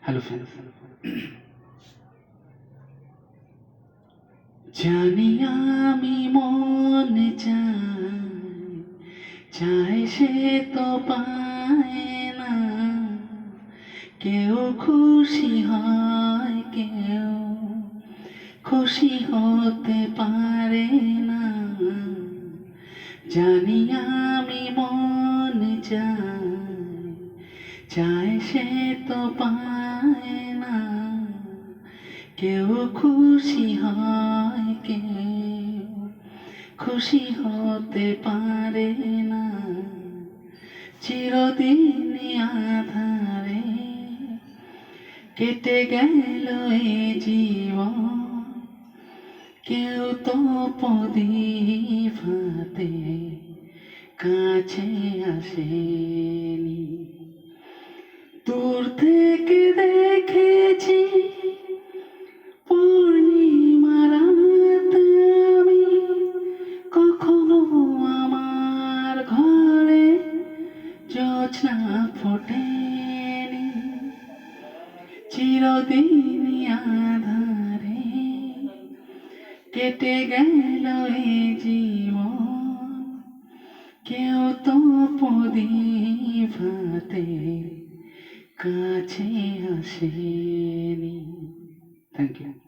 Hello friend, জানি আমি মন চায় সে তো পায় না। কেউ খুশি হয়, কেউ খুশি হতে পারে না। জানি আমি মন চায় সে তো পায় না। কেউ খুশি হয়, কেউ খুশি হতে পারে না। চিরদিন আধারে কেটে গেল এ জীবন, কেউ তো প্রদীপ হাতে কাছে আসেনি। দূর থেকে দেখেছি পূর্ণিমার রাত আমি, কখনো আমার ঘরে জোছনা ফোটেনি। চিরদিন আধারে কেটে গেল এ জীবন, কেউ তো প্রদীপ হাতে কাছে আসেনি। Thank you.